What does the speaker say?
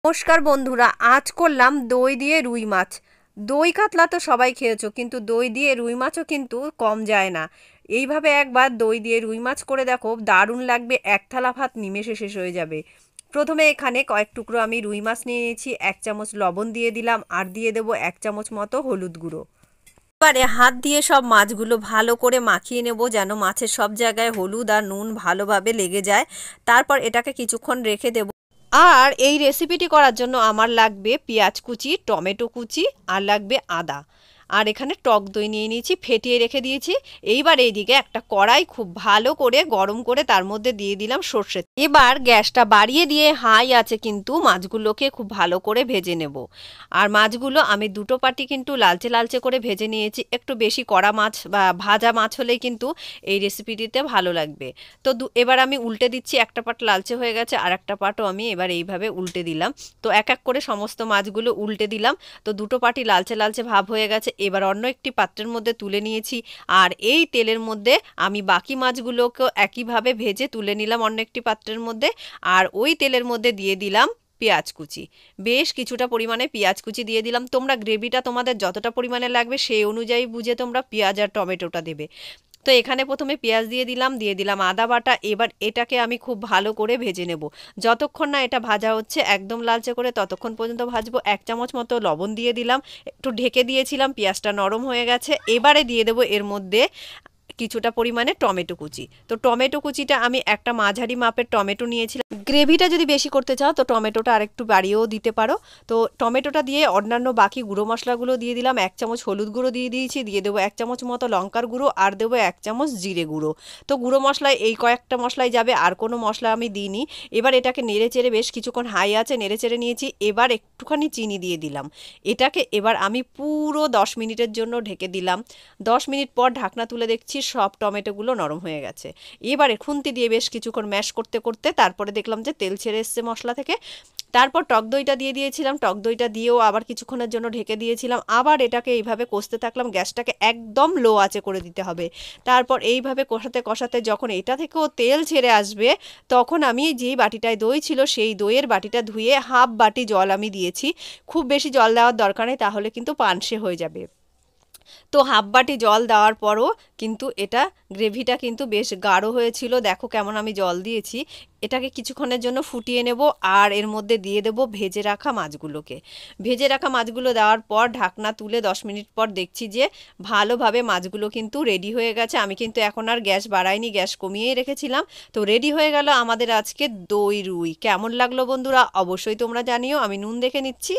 নমস্কার বন্ধুরা, আজ করলাম দই দিয়ে রুই মাছ। দই কাতলা তো সবাই খেয়েছো, কিন্তু দই দিয়ে রুই মাছও কিন্তু কম যায় না। এইভাবে একবার দই দিয়ে রুই মাছ করে দেখো, দারুণ লাগবে। এক থালা ভাত নিমেষে শেষ হয়ে যাবে। প্রথমে এখানে কয়েক টুকরো আমি রুই মাছ নিয়ে নিয়েছি, 1 চামচ লবণ দিয়ে দিলাম, আর দিয়ে দেবো 1 চামচ মতো হলুদ গুঁড়ো। এবারে হাত দিয়ে সব মাছগুলো ভালো করে মাখিয়ে নেব, যেন মাছের সব জায়গায় হলুদ আর নুন ভালোভাবে লেগে যায়। তারপর এটাকে কিছুক্ষণ রেখে দেব। আর এই রেসিপিটি করার জন্য আমার লাগবে পেঁয়াজ কুচি, টমেটো কুচি, আর লাগবে আদা। আর এখানে টক দই নিয়ে নিয়েছি, ফেটিয়ে রেখে দিয়েছি। এইবার এইদিকে একটা কড়াই খুব ভালো করে গরম করে তার মধ্যে দিয়ে দিলাম সর্ষে। এবার গ্যাসটা বাড়িয়ে দিয়ে হাই আছে কিন্তু মাছগুলোকে খুব ভালো করে ভেজে নেব। আর মাছগুলো আমি দুটো পাটি কিন্তু লালচে লালচে করে ভেজে নিয়েছি। একটু বেশি কড়া মাছ বা ভাজা মাছ হলেই কিন্তু এই রেসিপিটিতে ভালো লাগবে। তো এবার আমি উল্টে দিচ্ছি। একটা পাট লালচে হয়ে গেছে, আর একটা পাটও আমি এবার এইভাবে উল্টে দিলাম। তো এক এক করে সমস্ত মাছগুলো উল্টে দিলাম। তো দুটো পাটি লালচে লালচে ভাব হয়ে গেছে। এবার অন্য একটি পাত্রের মধ্যে তুলে নিয়েছি, আর এই তেলের মধ্যে আমি বাকি মাছগুলোকেও একইভাবে ভেজে তুলে নিলাম অন্য একটি পাত্রের মধ্যে। আর ওই তেলের মধ্যে দিয়ে দিলাম পেঁয়াজ কুচি। বেশ কিছুটা পরিমাণে পেঁয়াজ কুচি দিয়ে দিলাম। তোমরা গ্রেভিটা তোমাদের যতটা পরিমাণে লাগবে সেই অনুযায়ী বুঝে তোমরা পেঁয়াজ আর টমেটোটা দেবে। তো এখানে প্রথমে পেঁয়াজ দিয়ে দিলাম আদা বাটা। এবার এটাকে আমি খুব ভালো করে ভেজে নেব। যতক্ষণ না এটা ভাজা হচ্ছে একদম লালচে করে, ততক্ষণ পর্যন্ত ভাজবো। 1 চামচ মতো লবণ দিয়ে দিলাম, একটু ঢেকে দিয়েছিলাম। পেঁয়াজটা নরম হয়ে গেছে। এবারে দিয়ে দেবো এর মধ্যে কিছুটা পরিমাণে টমেটো কুচি। তো টমেটো কুচিটা আমি একটা মাঝারি মাপের টমেটো নিয়েছিলাম। গ্রেভিটা যদি বেশি করতে চাও তো টমেটোটা আরেকটু বাড়িয়েও দিতে পারো। তো টমেটোটা দিয়ে অন্যান্য বাকি গুঁড়ো মশলাগুলো দিয়ে দিলাম। 1 চামচ হলুদ গুঁড়ো দিয়ে দিয়েছি, দিয়ে দেবো 1 চামচ মতো লঙ্কার গুঁড়ো, আর দেবো 1 চামচ জিরে গুঁড়ো। তো গুঁড়ো মশলায় এই কয়েকটা মশলাই যাবে, আর কোনো মশলা আমি দিইনি। এবার এটাকে নেড়ে চেড়ে বেশ কিছুক্ষণ হাই আছে নেড়ে চেড়ে নিয়েছি। এবার একটুখানি চিনি দিয়ে দিলাম। এটাকে এবার আমি পুরো 10 মিনিটের জন্য ঢেকে দিলাম। 10 মিনিট পর ঢাকনা তুলে দেখছি সব টমেটোগুলো নরম হয়ে গেছে। এবারে খুন্তি দিয়ে বেশ কিছুক্ষণ ম্যাশ করতে করতে তারপরে দেখলাম যে তেল ছেড়ে এসছে মশলা থেকে। তারপর টক দইটা দিয়ে দিয়েছিলাম। টক দইটা দিয়েও আবার কিছুক্ষণের জন্য ঢেকে দিয়েছিলাম। আবার এটাকে এইভাবে কষতে থাকলাম। গ্যাসটাকে একদম লো আঁচে করে দিতে হবে। তারপর এইভাবে কষাতে কষাতে যখন এটা থেকেও তেল ছেড়ে আসবে, তখন আমি যেই বাটিটায় দই ছিল সেই দইয়ের বাটিটা ধুয়ে হাফ বাটি জল আমি দিয়েছি। খুব বেশি জল দেওয়ার দরকার নেই, তাহলে কিন্তু পানসে হয়ে যাবে। তো হাফ বাটি জল দেওয়ার পরও কিন্তু এটা গ্রেভিটা কিন্তু বেশ গাঢ় হয়েছিল। দেখো কেমন আমি জল দিয়েছি। এটাকে কিছুক্ষণের জন্য ফুটিয়ে নেব, আর এর মধ্যে দিয়ে দেব ভেজে রাখা মাছগুলোকে। ভেজে রাখা মাছগুলো দেওয়ার পর ঢাকনা তুলে 10 মিনিট পর দেখছি যে ভালোভাবে মাছগুলো কিন্তু রেডি হয়ে গেছে। আমি কিন্তু এখন আর গ্যাস বাড়াইনি, গ্যাস কমিয়েই রেখেছিলাম। তো রেডি হয়ে গেল আমাদের আজকে দই রুই। কেমন লাগলো বন্ধুরা অবশ্যই তোমরা জানিও। আমি নুন দেখে নিচ্ছি।